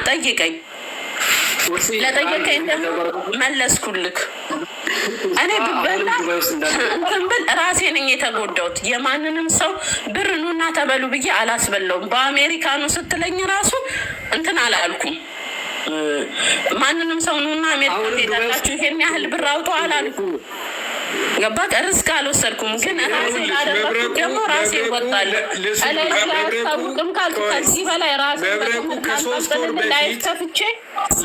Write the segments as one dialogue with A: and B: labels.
A: ጠይቀኝ። ለጠየቀኝ መለስኩልክ። እኔ ብበላ እንትን ብል ራሴ ነኝ የተጎዳሁት። የማንንም ሰው ብር ኑና ተበሉ ብዬ አላስበላውም። በአሜሪካኑ ስትለኝ ራሱ እንትን አላልኩም። ማንንም ሰው ኑና አሜሪካ ሄዳላችሁ ይሄን ያህል ብር አውጡ አላልኩም። ገባህ? ርስክ አልወሰድኩም። ግን ራሴ ላደረኩት ደግሞ ራሴ ይወጣል። አላስታውቅም ካልኩ ከዚህ በላይ ራሴ ላይ ከፍቼ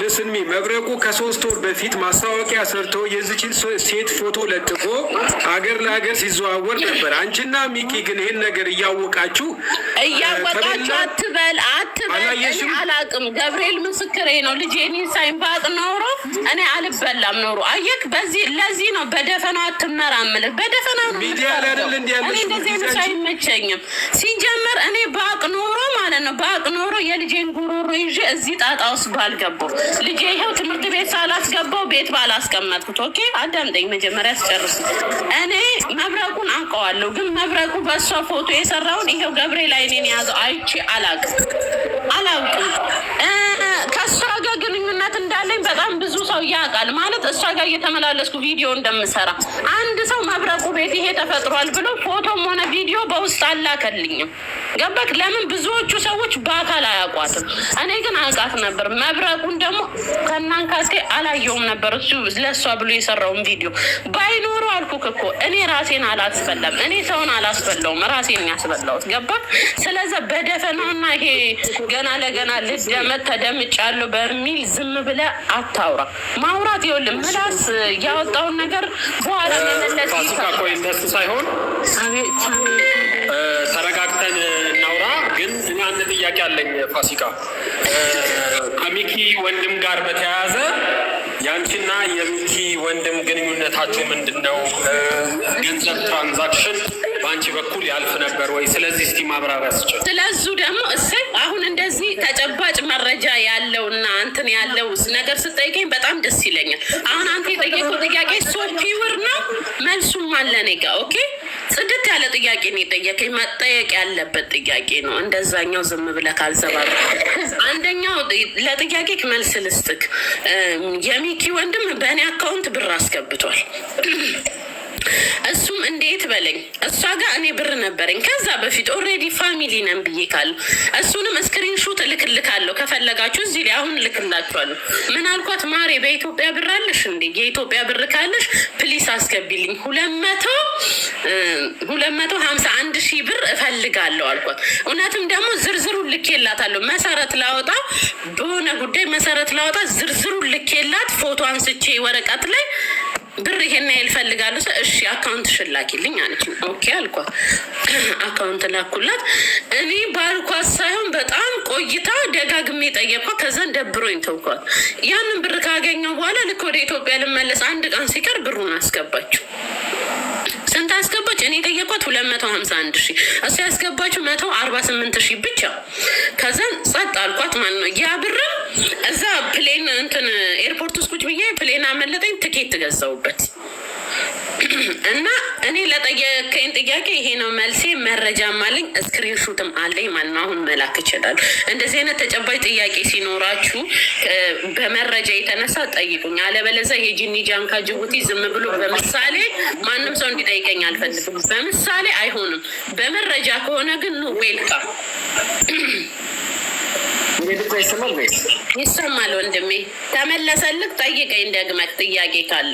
B: ልስንሚ መብረቁ ከ3 ወር በፊት ማስታወቂያ ሰርቶ የዚችን ሴት ፎቶ ለጥፎ ሀገር ለሀገር ሲዘዋወር ነበር። አንቺና ሚኪ ግን ይህን ነገር እያወቃችሁ
A: አትበል አላቅም። ገብርኤል ምስክሬ ነው። ልጄን ሳይንባጥ ኖሮ እኔ አልበላም ኖሮ። አየክ፣ ለዚህ ነው በደፈናው አትመራምል። በደፈናው ነው
B: ሚዲያ ላይ አይደል እንዴ ያለሽ?
A: እኔ እንደዚህ አይመቸኝም። ሲጀመር እኔ ባቅ ኖሮ ማለት ነው ባቅ ኖሮ የልጄን ጉሮሮ ይዤ እዚህ ጣጣ ውስጥ ባልገባው። ልጄ ይኸው ትምህርት ቤት ሳላስገባው ቤት ባላስቀመጥኩት። ኦኬ አዳምጠኝ፣ መጀመሪያ አስጨርስ። እኔ መብረቁን አውቀዋለሁ፣ ግን መብረቁ በእሷ ፎቶ የሰራውን ይኸው ገብርኤል አይኔን ያዘው አይቼ አላውቅም። ከእሷ ጋር ግንኙነት እንዳለኝ በጣም ብዙ ሰው ያውቃል። ማለት እሷ ጋር እየተመላለስኩ ቪዲዮ እንደምሰራ አንድ ሰው መብረቁ ቤት ይሄ ተፈጥሯል ብሎ ፎቶም ሆነ ቪዲዮ በውስጥ አላከልኝም። ገባክ? ለምን ብዙዎቹ ሰዎች በአካል አያውቋትም። እኔ ግን አውቃት ነበር። መብረቁን ደግሞ ከናንካቴ አላየውም ነበር እሱ ለእሷ ብሎ የሰራውን ቪዲዮ። ባይኖሩ አልኩክ እኮ እኔ ራሴን አላስበላም። እኔ ሰውን አላስበላውም፣ ራሴን ያስበላሁት። ገባክ? ስለዚህ በደፈናውና ይሄ ገና ለገና ልደመት ተደምጫለሁ በሚል ዝም ብለህ አታውራ። ማውራት ይኸውልህ ምላስ ያወጣውን ነገር በኋላ መመለስ
C: ይቻላል። ቆይ እንደሱ ሳይሆን ተረጋግተን እናውራ። ግን እኔ አንድ ጥያቄ አለኝ ፋሲካ። ከሚኪ ወንድም ጋር በተያያዘ ያንቺና የሚኪ ወንድም ግንኙነታችሁ ምንድን ነው? ገንዘብ ትራንዛክሽን በአንቺ በኩል ያልፍ ነበር ወይ? ስለዚህ እስቲ ማብራሪያ ስጭ።
A: ስለዙ ደግሞ አሁን እንደዚህ ተጨባጭ መረጃ ያለውና እንትን ያለው ነገር ስጠይቀኝ በጣም ደስ ይለኛል። አሁን አንተ የጠየቀው ጥያቄ ሶፊውር ነው፣ መልሱም አለ እኔ ጋ። ኦኬ ጽድት ያለ ጥያቄ ነው የጠየቀኝ፣ መጠየቅ ያለበት ጥያቄ ነው። እንደዛኛው ዝም ብለህ ካልዘባበ አንደኛው ለጥያቄ መልስ ልስጥክ። የሚኪ ወንድም በእኔ አካውንት ብር አስገብቷል። እሱም እንዴት በለኝ፣ እሷ ጋር እኔ ብር ነበረኝ ከዛ በፊት ኦልሬዲ ፋሚሊ ነን ብዬ ካለሁ እሱንም ስክሪንሹት እልክልካለሁ ከፈለጋችሁ እዚህ ላይ አሁን እልክላችኋለሁ። ምን አልኳት? ማሬ በኢትዮጵያ ብር አለሽ እንዴ? የኢትዮጵያ ብር ካለሽ ፕሊስ አስገቢልኝ 251,000 ብር እፈልጋለሁ አልኳት። እውነትም ደግሞ ዝርዝሩን ልኬላታለሁ። መሰረት ላወጣ በሆነ ጉዳይ መሰረት ላወጣ ዝርዝሩን ልኬላት ፎቶ አንስቼ ወረቀት ላይ ብር ይሄን ያህል እፈልጋለሁ። እሺ አካውንት ሽላኪልኝ አለች። ኦኬ አልኳት። አካውንት ላኩላት። እኔ ባልኳት ሳይሆን በጣም ቆይታ ደጋግሜ ጠየቅኳት። ከዛን ደብሮኝ ተውኳት። ያንን ብር ካገኘው በኋላ ልክ ወደ ኢትዮጵያ ልመለስ አንድ ቀን ሲቀር ብሩን አስገባችው። ስንት አስገባች? እኔ የጠየኳት 251,000፣ እሱ ያስገባችው 148,000 ብቻ። ከዛን ጸጥ አልኳት ማለት ነው። ያ ብር እዛ ፕሌን እንትን ኤርፖርት ውስጥ ቁጭ ብዬ ፕሌን አመለጠኝ፣ ትኬት ገዛውበት እና እኔ ለጠየቀኝ ጥያቄ ይሄ ነው መልሴ። መረጃም አለኝ ስክሪንሹትም አለኝ ማለት ነው። አሁን መላክ ይችላል። እንደዚህ አይነት ተጨባጭ ጥያቄ ሲኖራችሁ በመረጃ የተነሳ ጠይቁኝ። አለበለዚያ የጂኒ ጃንካ ጅቡቲ ዝም ብሎ በምሳሌ ማንም ሰው እንዲጠይቀኝ አልፈልግም። በምሳሌ አይሆንም። በመረጃ ከሆነ ግን ዌልካም። ይሰማል ወንድሜ። ተመለሰልክ? ጠይቀኝ ደግመህ ጥያቄ ካለ።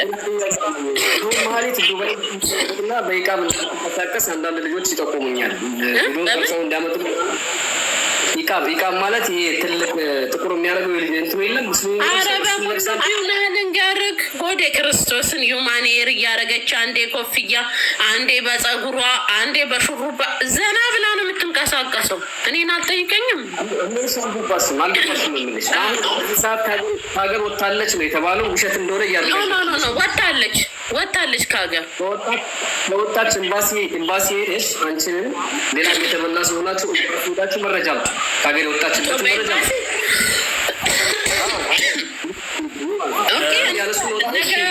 D: ማለት ዱባይ እና በይቃ ምንቀሳቀስ አንዳንድ ልጆች ይጠቁሙኛል። ሰው እንዳመጡ ይቃም ማለት ይሄ ትልቅ ጥቁር የሚያደርገው የልጅ እንትኑ የለም ሙስሊም
A: ልንገርክ ወደ ክርስቶስን ዩማኔር እያደረገች አንዴ ኮፍያ፣ አንዴ በጸጉሯ፣ አንዴ በሹሩባ ዘና ብላ ነው የምትንቀሳቀሰው። እኔን አልጠይቀኝም።
D: ሀገር ወታለች ነው የተባለው። ውሸት እንደሆነ
A: ኖ ወታለች ከሀገር
D: ለወጣች ኤምባሲ ሄደሽ አንቺን ሌላ የተበላ ሲሆናችሁ ሄዳችሁ መረጃ ከሀገር የወጣችበት መረጃ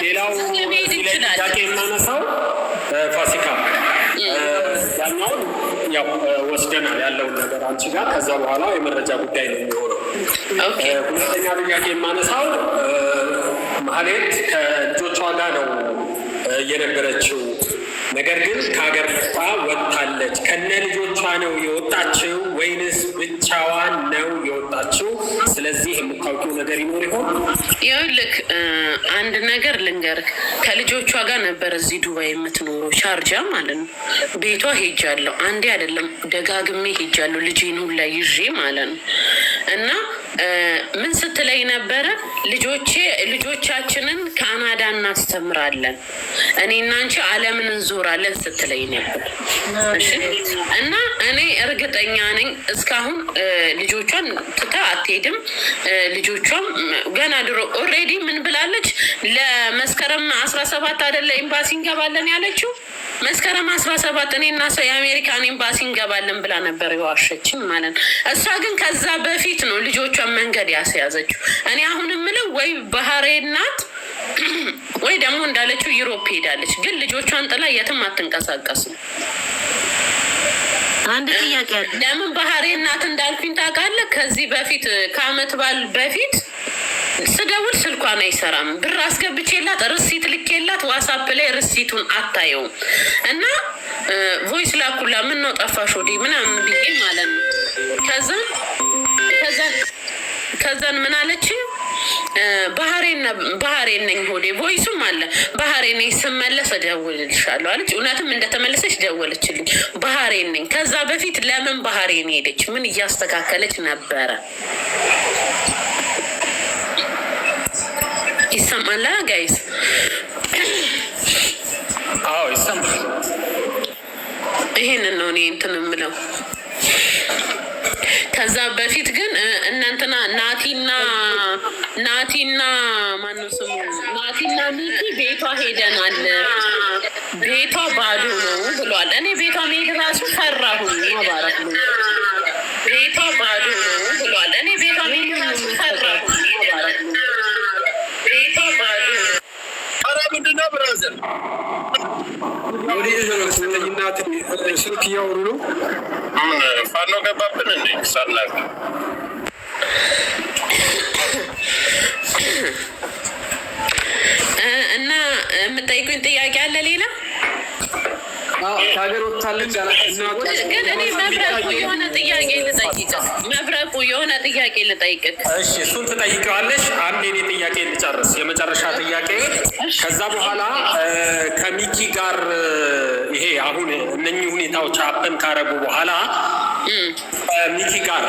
C: ሌላው ጥያቄ የማነሳው ፋሲካ ያኛውን ያው ወስደናል ያለውን ነገር አንቺ ጋር። ከዛ በኋላ የመረጃ ጉዳይ ነው የሚሆነው። ሁለተኛ ጥያቄ የማነሳው ማህሌት ከልጆቿ ጋር ነው የነበረችው። ነገር ግን ከሀገር ፍታ ወጥታለች። ከነ ልጆቿ ነው የወጣችው ወይንስ ብቻዋን ነው የወጣችው? ስለዚህ የምታውቂው ነገር ይኖር ይሆን?
A: ይኸውልህ አንድ ነገር ልንገርህ። ከልጆቿ ጋር ነበር እዚህ ዱባይ የምትኖረው ሻርጃ ማለት ነው። ቤቷ ሄጃለሁ፣ አንዴ አይደለም ደጋግሜ ሄጃለሁ፣ ልጄን ሁላ ይዤ ማለት ነው። እና ምን ስትለኝ ነበረ? ልጆቻችንን ካናዳ እናስተምራለን፣ እኔና አንቺ ዓለምን እንዞራለን ስትለኝ ነበር። እና እኔ እርግጠኛ ነኝ እስካሁን ልጆቿን ትታ አትሄድም። ልጆቿም ገና ድሮ ኦልሬዲ ምን ብላለች? ለመስከረም 17 አይደለ ኤምባሲ እንገባለን ያለችው። መስከረም 17 እኔና ሰው የአሜሪካን ኤምባሲ እንገባለን ብላ ነበር የዋሸችን ማለት ነው። እሷ ግን ከዛ በፊት ነው ልጆቿን መንገድ ያስያዘችው። እኔ አሁን የምለው ወይ ባህሬን ናት ወይ ደግሞ እንዳለችው ዩሮፕ ሄዳለች። ግን ልጆቿን ጥላ የትም አትንቀሳቀስም።
E: አንድ ጥያቄ አለ።
A: ለምን ባህሬን ናት እንዳልኩኝ ታውቃለህ? ከዚህ በፊት ከአመት በዓል በፊት ስደውል ስልኳን አይሰራም። ብር አስገብቼላት ርሲት ልኬላት ዋትስአፕ ላይ ርሲቱን አታየውም። እና ቮይስ ላኩላ ምን ነው ጠፋሽ ወዲ ምናምን ብዬ ማለት ነው። ከዛን ምን አለች? ባህሬን ነኝ ሆዴ፣ ቮይሱም አለ ባህሬን ነኝ፣ ስመለስ እደውልልሻለሁ አለች። እውነትም እንደተመለሰች ደወለችልኝ። ባህሬን ነኝ። ከዛ በፊት ለምን ባህሬን ሄደች? ምን እያስተካከለች ነበረ? ይሰማላ ጋይስ?
C: አዎ ይሰማል።
A: ይሄንን ነው እኔ እንትን የምለው። ከዛ በፊት ግን እናንተና ናቲና ማነው ስሙ ናቲና ሚኪ ቤቷ ሄደናል፣ ቤቷ ባዶ ነው ብሏል። እኔ ቤቷ መሄድ ራሱ ፈራሁኝ። ማባራት ነው ቤቷ ባዶ ነው ብሏል። እኔ ቤቷ መሄድ ራሱ ፈራሁኝ። ማባራት ነው ቤቷ ባዶ ነው።
C: ኧረ ምንድን ነው ብራዘር?
B: ስልክ እያወሩ ነው።
C: ፋኖ ገባብን እንዴ? ሳላቅ
A: እና የምጠይቁኝ ጥያቄ አለ ሌላ?
D: ከሀገር ወጥታለች
A: ግን እኔ መብረቁ የሆነ ጥያቄ ልጠይቅህ።
C: እሺ እሱን ትጠይቀዋለሽ። አንድ የኔ ጥያቄ ልጨርስ፣ የመጨረሻ ጥያቄ። ከዛ በኋላ ከሚኪ ጋር ይሄ አሁን እነኚህ ሁኔታዎች አፕን ካረጉ በኋላ ሚኪ ጋር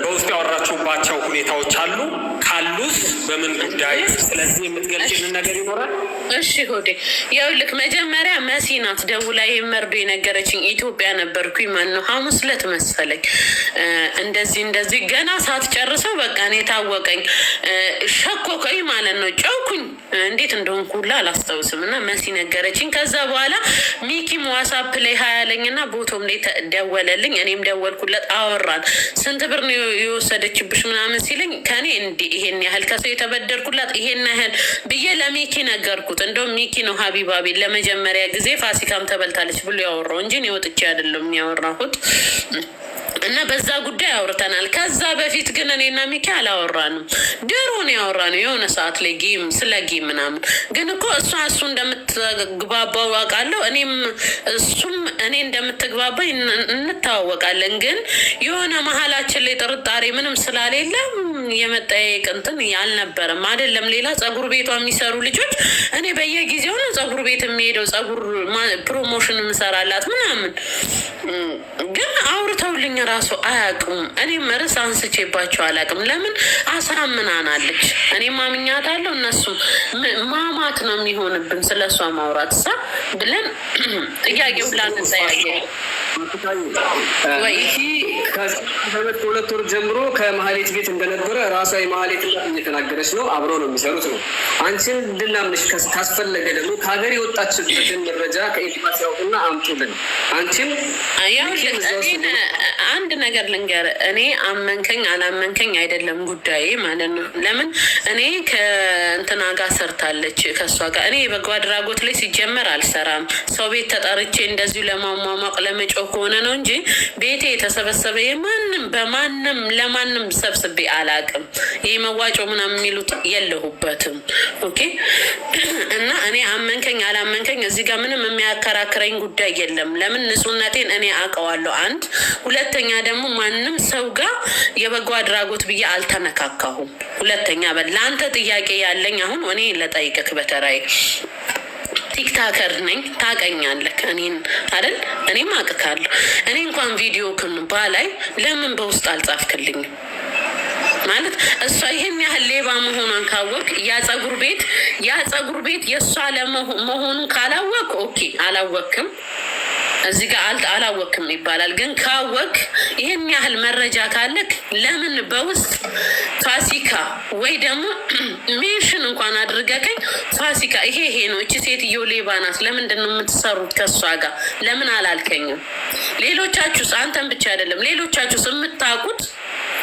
C: በውስጥ ያወራችሁባቸው ሁኔታዎች አሉ? ካሉስ በምን ጉዳይ? ስለዚህ የምትገልጭልን ነገር ይኖራል?
A: እሺ ሆዴ፣ ይኸውልህ መጀመሪያ መሲ ናት ደውላ መርዶ የነገረችኝ። ኢትዮጵያ ነበርኩኝ ማነው ሐሙስ ዕለት መሰለኝ። እንደዚህ ገና ሳትጨርሰው በቃ እኔ ታወቀኝ፣ ሸኮከኝ ማለት ነው። ጨውኩኝ እንዴት እንደሆንኩ ሁላ አላስታውስም። እና መሲ ነገረችኝ። ከዛ በኋላ ሚኪም ዋትስአፕ ላይ ሀያለኝና ቦቶም ላይ ደወለልኝ። እኔም ደወልኩለት፣ አወራን። ስንት ብር ነው የወሰደችብሽ ምናምን ሲለኝ ከኔ ይሄን ያህል ከሰው የተበደርኩላት ይሄን ያህል ብዬ ለሚኪ ነገርኩት። እንደውም ሚኪ ነው ሀቢባ ቤት ለመጀመሪያ ጊዜ ፋሲካም ተበልታለች ብሎ ያወራው እንጂ እኔ ወጥቼ አይደለም ያወራሁት። እና በዛ ጉዳይ አውርተናል። ከዛ በፊት ግን እኔና ሚኪ አላወራንም። ድሮ ነው ያወራነው የሆነ ሰዓት ላይ ስለ ጌም ምናምን። ግን እኮ እሱ እንደምትግባባው አውቃለሁ፣ እኔም እሱም እኔ እንደምትግባባ እንተዋወቃለን። ግን የሆነ መሀላችን ላይ ጥርጣሬ ምንም ስላሌለ የመጠያየቅ እንትን አልነበረም። አይደለም ሌላ ጸጉር ቤቷ የሚሰሩ ልጆች እኔ በየጊዜው ነው ጸጉር ቤት የሚሄደው፣ ጸጉር ፕሮሞሽን ምሰራላት ምናምን። ግን አውርተውልኝ ራሱ አያውቅም። እኔም ርዕስ አንስቼባቸው አላውቅም። ለምን አሳምናናለች፣ እኔ ማምኛታለሁ፣ እነሱም ማማት ነው የሚሆንብን ስለሷ ማውራት ሳ ብለን ጥያቄው ላንጠያየ
D: ከሁለት ወር ጀምሮ ከመሀሌት ቤት እንደነበረ ራሷ የመሀሌት እየተናገረች ነው። አብረው ነው የሚሰሩት ነው። አንቺን እንድናምንሽ ካስፈለገ ደግሞ ከሀገር የወጣችበትን መረጃ ከኤምባሲ ያውጡና አምጡልን። አንቺን
A: አንድ ነገር ልንገር፣ እኔ አመንከኝ አላመንከኝ አይደለም ጉዳይ ማለት ነው። ለምን እኔ ከእንትና ጋር ሰርታለች ከእሷ ጋር። እኔ በጎ አድራጎት ላይ ሲጀመር አልሰራም። ሰው ቤት ተጠርቼ እንደዚሁ ለማሟሟቅ ለመጮህ ከሆነ ነው እንጂ ቤቴ የተሰበሰበ ገንዘብ የማንም በማንም ለማንም ሰብስቤ አላቅም። ይሄ መዋጮ ምናምን የሚሉት የለሁበትም። ኦኬ። እና እኔ አመንከኝ አላመንከኝ እዚህ ጋር ምንም የሚያከራክረኝ ጉዳይ የለም። ለምን ንጹህነቴን እኔ አውቀዋለሁ። አንድ ሁለተኛ ደግሞ ማንም ሰው ጋር የበጎ አድራጎት ብዬ አልተነካካሁም። ሁለተኛ ለአንተ ጥያቄ ያለኝ አሁን እኔ ለጠይቅክ በተራይ ቲክታከር ነኝ ታቀኛለህ እኔን አይደል? እኔም አቅካለሁ። እኔ እንኳን ቪዲዮ ክን ባላይ ለምን በውስጥ አልጻፍክልኝም? ማለት እሷ ይሄን ያህል ሌባ መሆኗን ካወቅ ያ ጸጉር ቤት የእሷ ለመሆኑን ካላወቅ ኦኬ፣ አላወቅም እዚህ ጋር አላወቅም ይባላል። ግን ካወቅ ይሄን ያህል መረጃ ካለክ ለምን በውስጥ ፋሲካ ወይ ደግሞ ሜንሽን እንኳን አድርገከኝ ፋሲካ ይሄ ነው እቺ ሴትዮ ሌባ ናት፣ ለምንድን ነው የምትሰሩት ከእሷ ጋር ለምን አላልከኝም? ሌሎቻችሁስ፣ አንተን ብቻ አይደለም ሌሎቻችሁስ የምታውቁት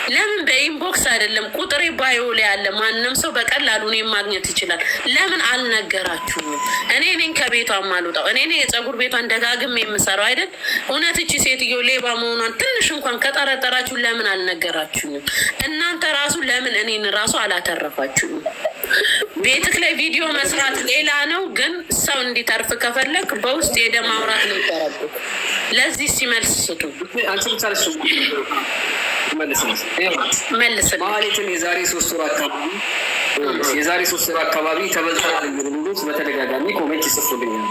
A: ለምን በኢንቦክስ አይደለም ቁጥሬ ባዮ ላይ ያለ ማንም ሰው በቀላሉ እኔን ማግኘት ይችላል። ለምን አልነገራችሁም? እኔ ነኝ ከቤቷ ማልወጣው፣ እኔ ነኝ የጸጉር ቤቷን ደጋግሜ የምሰራው አይደል? እውነት እቺ ሴትዮ ሌባ መሆኗን ትንሽ እንኳን ከጠረጠራችሁ ለምን አልነገራችሁም? እናንተ ራሱ ለምን እኔን ራሱ አላተረፋችሁም? ቤትክ ላይ ቪዲዮ መስራት ሌላ ነው፣ ግን ሰው እንዲተርፍ ከፈለግ በውስጥ ሄደ ማውራት ነው ይጠራሉ። ለዚህ ሲመልስ ስጡ። መልስ
D: ማለትም የዛሬ 3 ወር አካባቢ ተበልተናል የሚሉ ልጆች በተደጋጋሚ ኮሜንት ይጽፉልኛል።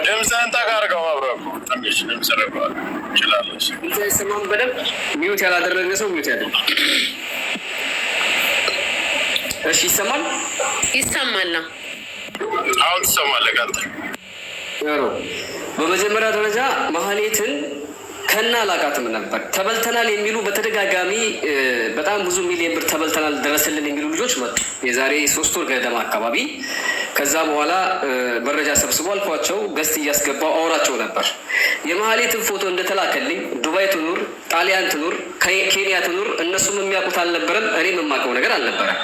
E: ድምፅህን ተጋርገው አብረው ትንሽ ድምፅ ረገዋል ይችላለች።
D: ሰማም በደንብ ሚዩት ያላደረገ ሰው ሚዩት ያደርግ። እሺ ይሰማል?
A: ይሰማል።
E: አሁን ትሰማለህ? ቀጥል።
D: በመጀመሪያ ደረጃ ማህሌትን ከና አላቃትም ነበር። ተበልተናል የሚሉ በተደጋጋሚ በጣም ብዙ ሚሊዮን ብር ተበልተናል ደረስልን የሚሉ ልጆች መጡ የዛሬ 3 ወር ገደማ አካባቢ። ከዛ በኋላ መረጃ ሰብስቦ አልኳቸው ገስት እያስገባው አውራቸው ነበር። የማህሌትን ፎቶ እንደተላከልኝ ዱባይ ትኑር፣ ጣሊያን ትኑር፣ ኬንያ ትኑር እነሱም የሚያውቁት አልነበረም፣ እኔም የማውቀው ነገር አልነበረም።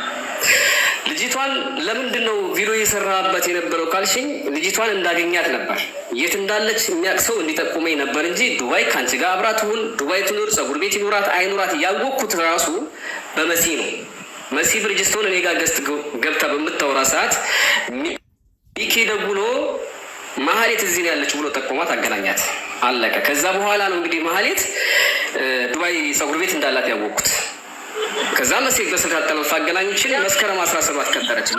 D: ልጅቷን ለምንድን ነው ቪዲዮ እየሰራበት የነበረው ካልሽኝ ልጅቷን እንዳገኛት ነበር። የት እንዳለች የሚያውቅ ሰው እንዲጠቁመኝ ነበር እንጂ ዱባይ ከአንቺ ጋር አብራ ትሁን፣ ዱባይ ትኑር፣ ጸጉር ቤት ይኑራት አይኑራት ያወቅኩት ራሱ በመሲ ነው። መሲ ብርጅስቶን እኔ ጋር ገስት ገብታ በምታወራ ሰዓት ሚኪ ደውሎ ማህሌት እዚህ ነው ያለች ብሎ ጠቆማት፣ አገናኛት፣ አለቀ። ከዛ በኋላ ነው እንግዲህ ማህሌት ዱባይ ጸጉር ቤት እንዳላት ያወቅኩት። ከዛ መሲ በስልታጠለው ታገናኝችን መስከረም 17 ከተረች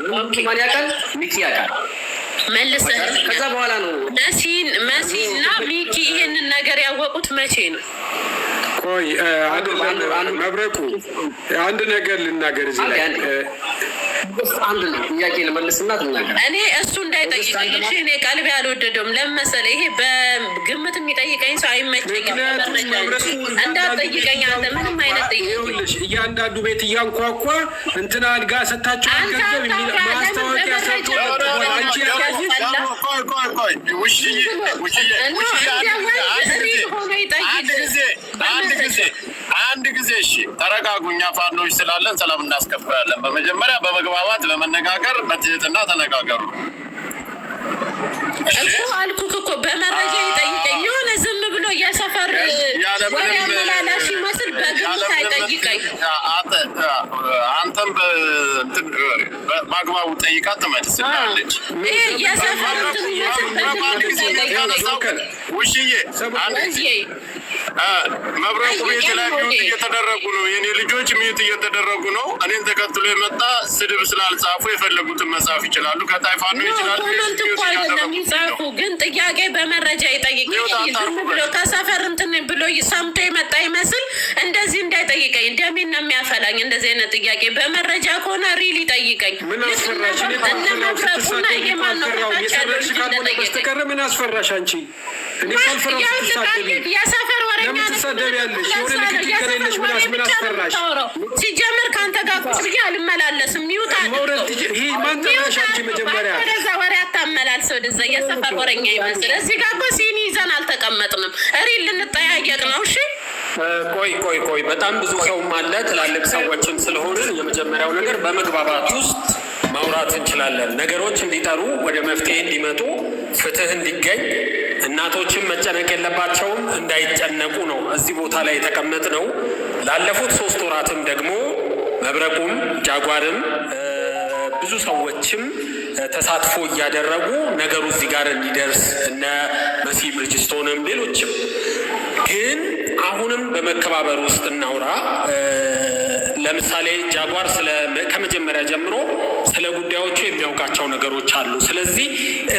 D: ማን ያውቃል? ሚኪ ያውቃል።
A: መልሰህ
D: ከዛ በኋላ ነው
A: መሲ እና ሚኪ ይሄንን ነገር ያወቁት መቼ ነው?
B: ቆይ መብረቁ አንድ ነገር ልናገር እዚህ ላይ
D: አንድ ጥያቄ ልመልስና ትናገር።
A: እኔ እሱ እንዳይጠይቀኝ እሺ፣ እኔ ቀልቤ አልወደደውም። ለምን መሰለህ? ይሄ በግምት የሚጠይቀኝ ሰው አይመቸኝም። እንዳትጠይቀኝ አንተ ምንም አይነት ጠይቀኝ።
B: እያንዳንዱ ቤት እያንኳኳ እንትና አድጋ ሰታችሁ ገንዘብ ማስታወቂያ ሰጥቶ
E: አንድ ጊዜ እሺ ተረጋጉ። እኛ ፋኖች ስላለን ሰላም እናስከብራለን። በመጀመሪያ በመግባባት በመነጋገር በትህትና ተነጋገሩ
A: እኮ አልኩህ እኮ በመረጃ ይጠይቀኝ። የሆነ ዝም ብሎ እየሰፈር ወሬ አመላላሽ ይመስል በግምት አይጠይቀኝ።
E: አንተም በአግባቡ ጠይቃ ትመልስላለች።
A: የሰፈር
E: ውሽዬ መብረቁ ቤት ላይ ሚዩት እየተደረጉ ነው። የኔ ልጆች ሚዩት እየተደረጉ ነው። እኔን ተከትሎ የመጣ ስድብ ስላልጻፉ የፈለጉትን መጻፍ ይችላሉ። ከጣይፋ ነው ይችላል
A: ጻፉ። ግን ጥያቄ በመረጃ ይጠይቀኝ። ዝም ብሎ ከሰፈር እንትን ብሎ ሰምቶ የመጣ ይመስል እንደዚህ እንዳይጠይቀኝ። ደሜን ነው የሚያፈላኝ እንደዚህ አይነት ጥያቄ። በመረጃ ከሆነ ሪል ይጠይቀኝ።
B: ምን አስፈራሽ? በስተቀር ምን አስፈራሽ አንቺ? እኔ
A: የሰፈር ወሬኛ
B: ትሳደቢያለሽ። የሆነ ንግግር ከሌለሽ ምን አስፈራሽ?
A: ሲጀምር ከአንተ ጋር ቁጭ ብዬ አልመላለስም። ሚውት
B: ይሄ ማን ጠራሽ አንቺ? መጀመሪያ
A: ወደዛ ወሬ አታመላልስ። ወደዛ የሰፈር ወሬኛ ይመስል እዚህ ጋር እኮ ሲኒ ይዘን አልተቀመጥንም። ሪል ልንጠያየቅ ነው። እሺ
C: ቆይ በጣም ብዙ ሰውም አለ ትላልቅ ሰዎችም ስለሆነ የመጀመሪያው ነገር በመግባባት ውስጥ ማውራት እንችላለን። ነገሮች እንዲጠሩ፣ ወደ መፍትሄ እንዲመጡ፣ ፍትህ እንዲገኝ፣ እናቶችን መጨነቅ የለባቸውም እንዳይጨነቁ ነው እዚህ ቦታ ላይ የተቀመጥ ነው። ላለፉት 3 ወራትም ደግሞ መብረቁም ጃጓርም ብዙ ሰዎችም ተሳትፎ እያደረጉ ነገሩ እዚህ ጋር እንዲደርስ እነ መሲ ብርጅስቶንም ሌሎችም ግን አሁንም በመከባበር ውስጥ እናውራ። ለምሳሌ ጃጓር ከመጀመሪያ ጀምሮ ስለ ጉዳዮቹ የሚያውቃቸው ነገሮች አሉ። ስለዚህ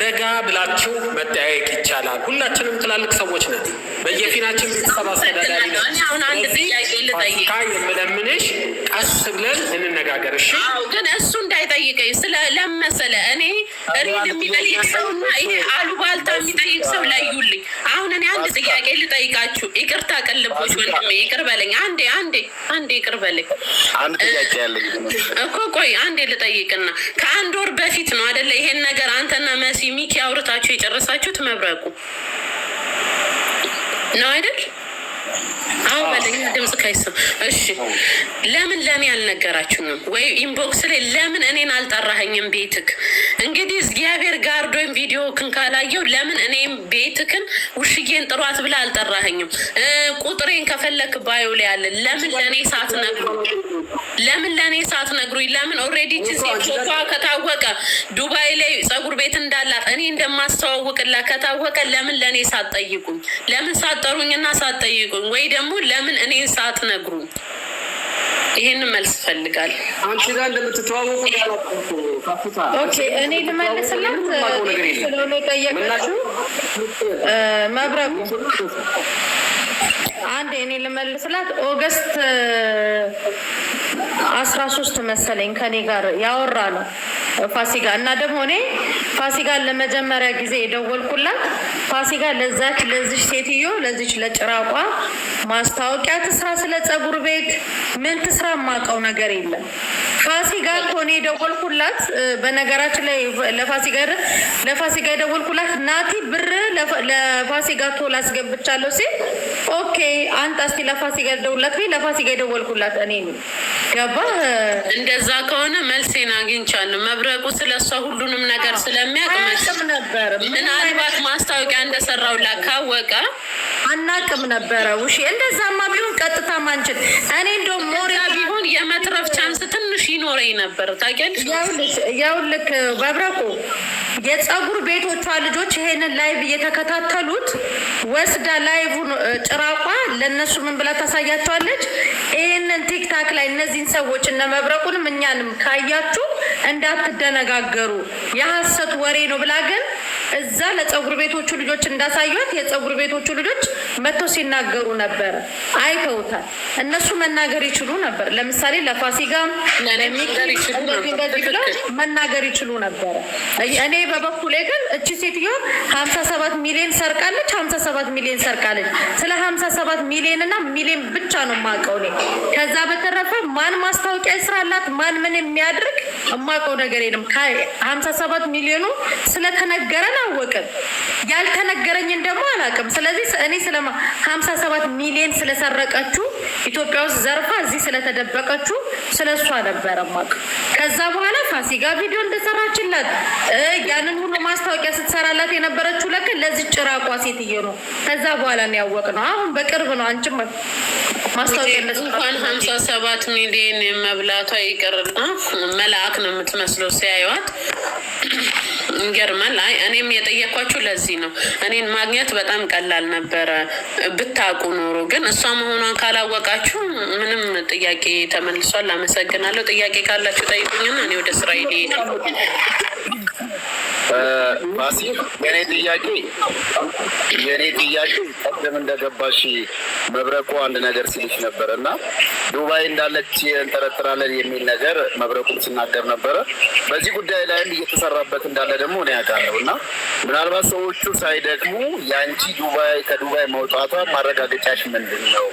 C: ረጋ ብላችሁ መጠያየቅ ይቻላል። ሁላችንም ትላልቅ ሰዎች ነን። በየፊናችን ቤተሰብ አስተዳዳሪ ነን። ፋሲካ የምለምንሽ ቀስ ብለን እንነጋገር። እሺ
A: ግን እሱ እንዳይጠይቀኝ ስለለመሰለ እኔ ሪል የሚጠይቅ ሰውና ይሄ አሉባልታ የሚጠይቅ ሰው ለዩልኝ። አሁን እኔ አንድ ጥያቄ ልጠይቃችሁ። ይቅርታ ቅልቦች ወንድሜ ይቅር በለኝ። አንዴ ይቅር በለኝ።
E: አንድ ጥያቄ ያለኝ
A: እኮ ቆይ አንዴ ልጠይቅና ከ1 ወር በፊት ነው አይደለ ይሄን ነገር አንተና መሲ ሚኪ አውርታችሁ የጨረሳችሁት? መብረቁ ነው አይደል? አዎ በለኝ። ድምጽ ከይሰማ እሺ። ለምን ለኔ አልነገራችሁኝም? ወይ ኢንቦክስ ላይ ለምን እኔን አልጠራኸኝም ቤትክ? እንግዲህ እግዚአብሔር ጋርዶኝ ቪዲዮክን ካላየው ለምን እኔም ቤትክን ውሽዬን ጥሯት ብላ አልጠራኸኝም? ቁጥሬን ከፈለክ ባዮ ላይ አለ። ለምን ለኔ ሳትነግሩኝ? ለምን ኦልሬዲ ፎቶ ከታወቀ ዱባይ ላይ ጸጉር ቤት እንዳላት እኔ እንደማስተዋውቅላት ከታወቀ ለምን ለኔ ሳትጠይቁኝ? ለምን ሳትጠሩኝና ሳትጠይቁኝ? ወይ ደግሞ ለምን እኔን ሳትነግሩኝ? ይሄንን መልስ ፈልጋለሁ።
D: አንቺ ጋር እንደምትተዋወቁ
F: ኦኬ፣ እኔ ልመልስላት ስለሆነ ጠየቀችው መብረቁ። አንድ እኔ ልመልስላት። ኦገስት 13 መሰለኝ ከኔ ጋር ያወራ ነው ፋሲካ እና ደግሞ እኔ ፋሲካን ለመጀመሪያ ጊዜ የደወልኩላት ፋሲካ ለዚች ሴትዮ ለዚች ለጭራቋ ማስታወቂያ ትስራ፣ ስለ ጸጉር ቤት ምን ትስራ የማውቀው ነገር የለም። ፋሲካ ከሆነ የደወልኩላት በነገራችን ላይ ለፋሲካ የደወልኩላት ናቲ ብር ለፋሲካ ቶሎ አስገብቻለሁ ሲል ኦኬ አንተ እስቲ ለፋሲካ ደውላት ወይ ለፋሲካ የደወልኩላት እኔ ነኝ። ገባ?
A: እንደዛ ከሆነ መልሴን አግኝቻለሁ። መብረቁ ስለሷ ሁሉንም ነገር ስለሚያውቅ
F: ነበር።
A: ምናልባት ማስታወቂያ እንደሰራውላት ካወቀ
F: አናቅም ነበረ። ውሺ እንደዛማ ቢሆን ቀጥታ ማንችል እኔ እንደውም ሞሪ
A: ቢሆን የመትረፍ ቻንስ ትንሽ ይኖረኝ ነበር። ታውቂያለሽ?
F: ያውልክ መብረቁ የጸጉር ቤቶቿ ልጆች ይሄንን ላይቭ እየተከታተሉት ወስዳ ላይቭን ጭራቋ ለነሱ ምን ብላ ታሳያቸዋለች? ይሄንን ቲክታክ ላይ እነዚህን ሰዎች እነ መብረቁንም እኛንም ካያችሁ እንዳትደነጋገሩ የሐሰት ወሬ ነው ብላ ግን እዛ ለጸጉር ቤቶቹ ልጆች እንዳሳዩት የጸጉር ቤቶቹ ልጆች መጥተው ሲናገሩ ነበር። አይተውታል። እነሱ መናገር ይችሉ ነበር። ለምሳሌ ለፋሲካም መናገር ይችሉ ነበር። እኔ በበኩሌ ግን እቺ ሴትዮ 57 ሚሊዮን ሰርቃለች። 57 ሚሊዮን ሰርቃለች። ስለ 57 ሚሊዮን እና ሚሊዮን ብቻ ነው የማውቀው እኔ። ከዛ በተረፈ ማን ማስታወቂያ ይስራላት ማን ምን የሚያድርግ የማውቀው ነገር የለም። 57 ሚሊዮኑ ስለተነገረን አወቅም፣ ያልተነገረኝን ደግሞ አላውቅም። ስለዚህ እኔ ስለ 57 ሚሊዮን ስለሰረቀችው ኢትዮጵያ ውስጥ ዘርፋ እዚህ ስለተደበቀችው ስለሷ ነበረ የማውቀው። ከዛ በኋላ ፋሲካ ቪዲዮ እንደሰራችላት ያንን ሁሉ ማስታወቂያ ስትሰራላት የነበረችው ለከ ለዚህ ጭራቋ ሴትዮ ነው። ከዛ በኋላ ነው ያወቅነው። አሁን በቅርብ ነው። አንቺም ማስታወቂያ
A: እንኳን 57 ሚሊዮን መብላቷ ይቅርና መልአክ ነው የምትመስለው ሲያዩት። ይገርማል። አይ እኔም የጠየኳችሁ ለዚህ ነው። እኔን ማግኘት በጣም ቀላል ነበረ ብታውቁ ኖሮ። ግን እሷ መሆኗን ካላወቃችሁ ምንም ጥያቄ ተመልሷል። አመሰግናለሁ። ጥያቄ ካላችሁ ጠይቁኝና እኔ ወደ ስራ ይሄድ።
E: ባሲ የኔ ጥያቄ ቀደም እንደገባሽ መብረቁ አንድ ነገር ሲልሽ ነበር እና ዱባይ እንዳለች እንጠረጥራለን የሚል ነገር መብረቁን ሲናገር ነበረ። በዚህ ጉዳይ ላይም እየተሰራበት እንዳለ ደግሞ እኔ ያውቃለሁ እና ምናልባት ሰዎቹ ሳይደግሙ የአንቺ ከዱባይ መውጣቷ ማረጋገጫሽ ምንድን ነው?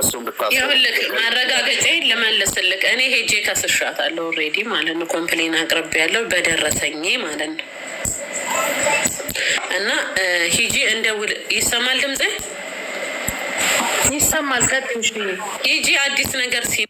E: እሱም ብታስብ።
A: ይኸውልህ ማረጋገጫዬን ልመልስልህ። እኔ ሄጄ ከስሻታለሁ ኦልሬዲ ማለት ነው። ኮምፕሌን አቅርቤያለሁ በደረሰኝ ማለት ነው። እና ሂጂ እንደውል። ይሰማል? ድምጼ
F: ይሰማል? ቀጥሽ ሂጂ
A: አዲስ ነገር ሲ